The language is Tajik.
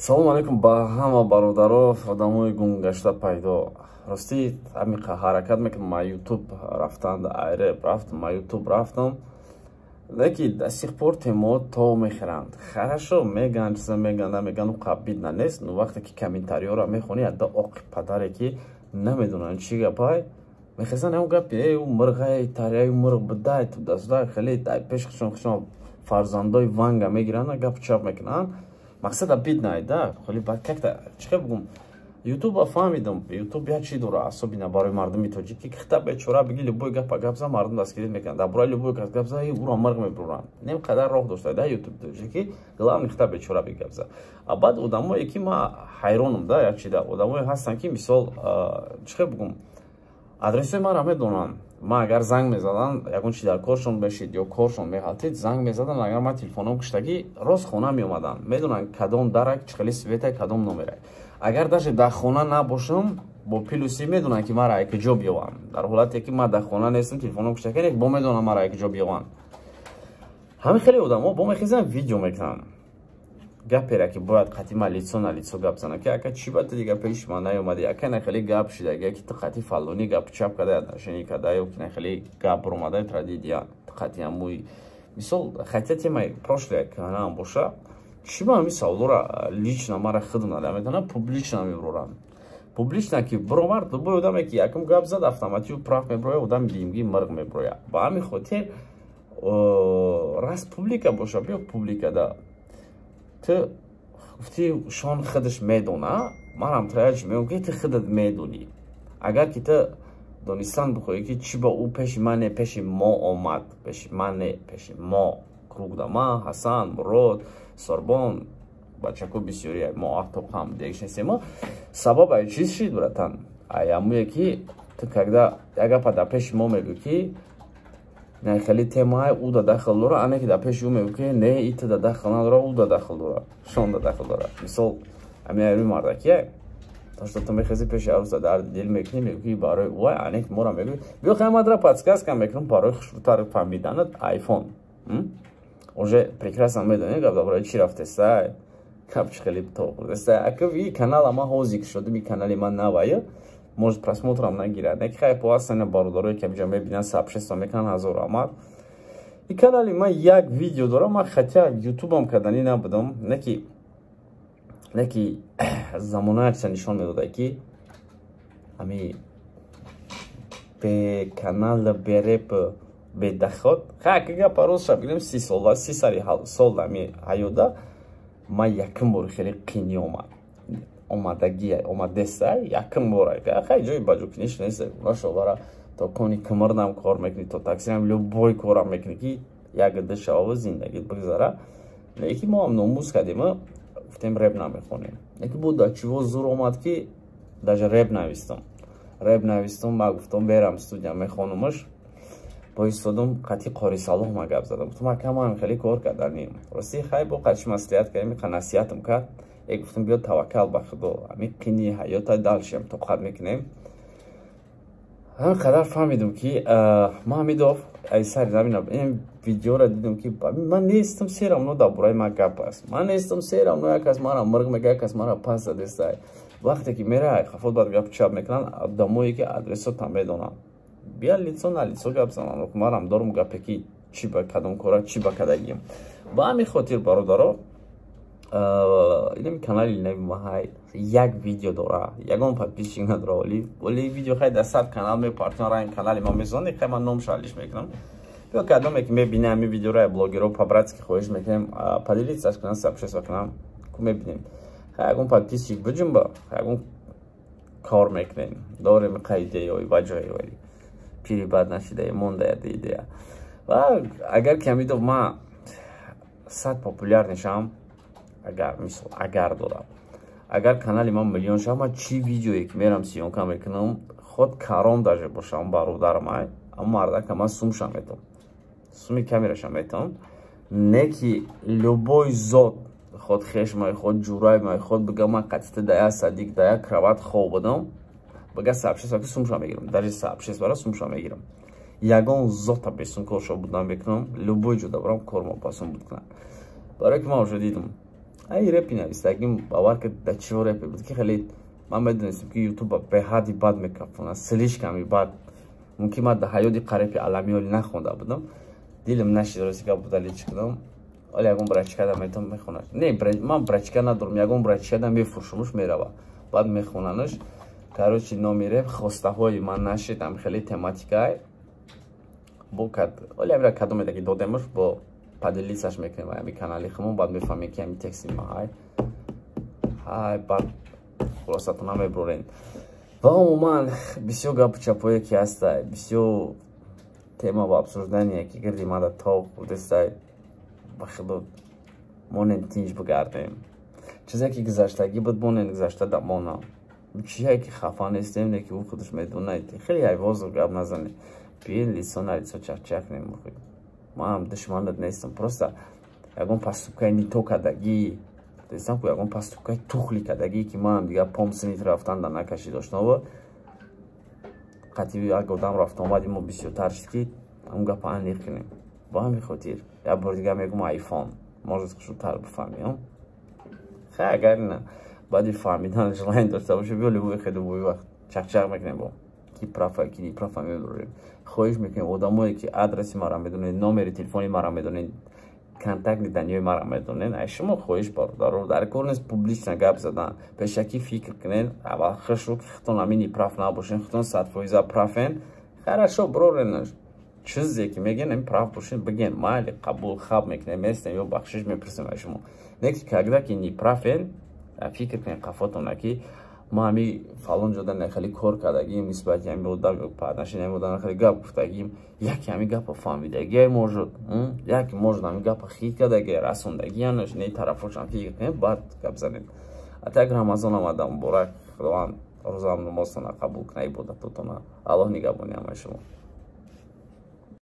Салом алейкум ба ҳама бародаро, одамои гумгашта пайдо. Рости амиқа ҳаракат мекунам ма YouTube рафтан, айреб рафтам, ма YouTube рафтам. Леки до сих пор темо то мехиранд. Хорошо, меган чиза меган қабидна нест, но вақте ки комментариёра мехони адда оқи падаре ки намедонан чӣ гапай, мехезан ям гапи у мурғай тарияи мурғ бидай ту дастай хеле дай пеш хишон фарзандои ванга мегиранд, гап чап мекунанд. Мақсад обидно айда, хеле бад как-то чиқа бугум YouTube фаҳмидам, YouTube як чӣ дора асобина барои мардуми тоҷикӣ ки хита бечора биги любой гапа гапза мардум дастгирӣ мекунад. Дар бораи любой гапза уро мурғ мебуранд. Нем қадар роҳ дошта да YouTube тоҷикӣ, главни хита бечора биги гапза. А баъд одамое ки ма ҳайронам да як чида, одамое ҳастанд ки мисол чиқа бугум адресои маро медонанд. Ма агар занг мезадан, ягон чи дар коршон бешид ё коршон меҳалтид, занг мезадан, агар ма телефоном киштагӣ рост хона меомадан. Медонанд кадом дарак чихели светай, кадом номерай. Агар даже дар хона набошам, бо плюси медонанд ки маро якҷо биёванд. Дар ҳолате ки ма дар хона нестам, телефоном киштагӣ бо медонанд маро якҷо биёванд. Ҳамин хеле одамо бо мехезан видео мекунанд. Гапера ки бояд қатима лицо на лицо гап занам ки ака чӣ ба ту дига пеши ман наёмади, ака на хеле гап шида, ки ту қати фалони гап чап када отношение када ё ки на хеле гап буромада трагедия қати амуи мисол хотя тема прошлое каналам боша чӣ ба ҳамин саволора лично мара худ надаметана публично мебуроранд. Публично ки буромар дубой одаме ки якум гап зад автоматику прав меброя, одам димги мурғ меброя. Ба ҳамин хотир раз публика боша биё публика да ту гуфти шон худаш медона, манам траяч мегӯям ки ту худат медонӣ. Агар ки ту донистан бихоҳӣ ки чӣ ба ӯ пеши мане пеши мо омад, пеши мане пеши мо кругдама Ҳасан, Мурод, Сорбон, бачаку бисёри мо автоқам дегшнесемо сабаб ай чиз шид братан. Ай амуе ки ту когда як гапа дар пеши мо мегӯ ки не хеле темаи ӯ да дахл дора, ане ки дар пеши ӯ мегӯ ки не иту да дахл надора, ӯ да дахл дора, шон да дахл дора. Мисол амиари мардакия то ту мехези пеши арӯса дарди дил мекунӣ, мегӯ ки барои ӯ ане ки моро мегӯ биё хаймадра подсказка мекунам барои хушрӯтар фаҳмиданат iPhone. Уже прекрасно медонӣ гап дар бораи чӣ рафтестай, гап чӣ хеле то хурдестай. Ака и канала ма ҳозик шуд, ми канали ма навая может просмотрам нагирад. Неки хай поасана бародарои ки амҷа мебинанд сабшеста мекунанд ҳазор рамад. И канали ма як видео дорам, ма хотя ютубам кардани набудам, неки замонаякша нишон медода ки ами бе канал береп бедахот хак гапа рост шаб гирем 30 сол ва 30 сари сол ами ҳаёда ма якум бор хеле қини омадестай якум бора хай ҷои баҷӯкиниш нест нашовара то кони кумрнам кор мекунӣ, то таксирам любой корам мекунӣ ки як душава зиндагӣ бигзара. Леки мо ҳам номус кардем, гуфтем реп намехонем. Леки буд дар чиво зур омад ки даже реп навистам, ма гуфтам берам студия мехонумаш. Бо истодам қати қори салом ма гап задам. Гуфтам ака ма хеле кор карданем. Рости хай бо қачи маслиҳат кардем, қа насиҳатам кард. Гуфтам биё таваккал ба худо, ами қини ҳаёта далшем тоқат мекунем. Ҳамин қадар фаҳмидам ки ма ҳамидов ай сари замина ин видеоро дидам ки ман нестам серам но дар бораи ма гап аст. Ман нестам серам но як кас мара мурғ мега, як кас мара пас задестай. Вақте ки мера хафот бад гап чап мекунанд одамое ки адресотам медонанд. Бия лицо на лицо гап занам, марам дорум гапе ки чӣ ба кадом кора, чӣ ба кадагим. Ба ҳамин хотир бародаро инами канали нави маҳай як видео дора, ягон подписчик надора, вали видео хай дар 100 канал мепартнера ин канали ма мезонӣ, хай ман ном шалиш мекунам. Биё кадоме ки мебинем ҳамин видеоро блогеро по-братски хоҳиш мекунем поделитсаш кунам, сабшеса кунам ку мебинем. Хай ягон подписчик биҷунба, ягон кор мекунем. Дорем қаидеёи ваҷои вали пири бад нашида мондая идея. Ва агар ки ҳамидов ма 100 популяр нишам, агар додам, агар канали ман миллион шав, ма чӣ видеое ки мерам сиёнка мекунам худ карон даже бошам бародармай, аммо мардака ман сумша метам, суми камераша метам, не ки любой зот худ хешмай худ ҷураймай худ бига ман қатита да як садик да як крават хоб будам бага сабшест ки сумша мегирам, даже сабшест бара сумша мегирам. Ягон зота бесум коршо будам бекунам, любой ҷо да барам кор мо пасум буд кунам. Барои ки ман уже дидам ай репи навистагим бавар ки да чиво репи буд ки хеле ман медонистам ки ютуба беҳади бад мекафона слишками бад мумкин ман да ҳаёти қарепи аламиёли нахонда будам дилам нашид рози ка будали чӣ кудам вале ягон брачкада метам мехонаш не ман брачка надорам ягон брачкада мефуршумуш мерава баъд мехонанаш короче номи реп хостаҳои ман нашидам хеле тематикае бо вале амира кадомедаги додемаш бо поделисаш мекунем ами канали хумон баъд мефаҳмем ки ами текси ма ай баъд хулосатона меброрен ва умуман бисёр гапу чапое ки ҳастай бисёр тема ва обсуждание ки гирди мада тов будестай ба худо монен тинҷ бигардем чизе ки гузаштагӣ буд монен гузашта дамонам чие ки хафа нестем не ки ӯ худаш медонад хеле айвозу гап назанед биен лисон на лицо чахчах немухӯед ман душманат нестам просто ягон паступкаи нито кадагӣ дестам ку ягон паступкаи тухли кадагӣ ки манам дига пом синит рафтанда накашид ошново қатъи як одам рафта омади мо бисёртар шид ки ҳамн гапа аниқ кунем ба ҳамин хотир як бор дига мегум айфон может хушудтар бифаҳмӣ хай агар ина баъди фаҳмидан желание дошта боша биё либои хедубои вақт чахчах мекунем бо ки прафа ки ни прафа мебурем хоҳиш мекунем одамое ки адреси маро медонед номери телефони маро медонед контакти даниёи маро медонед ай шумо хоҳиш бародаро дар кор нест публично гап задан пешакӣ фикр кунед аввал хушо ки хитон амини праф набошен хитон 100% прафен хорошо броренаш чизе ки мегӯян ами праф бошен бигӯен майли қабул хаб мекунем местем ё бахшиш мепурсем аз шумо не ки когда ки ни прафен фикр кунед қафотона ки ма ами фалон ҷода хеле кор кардагим нисбати ами одам партнершин ами одам хеле гап гуфтагим яке ами гапа фаҳмидагие можуд яке можуд ами гапа хит кардагие расондагиянаш не тарафошам фикр кунед баъд гап занед ҳатто агар рамазон омада муборак худованд рӯзаам намозтона қабул кунад ибодатотона аллоҳ нигаҳбони ҳамаи шумо.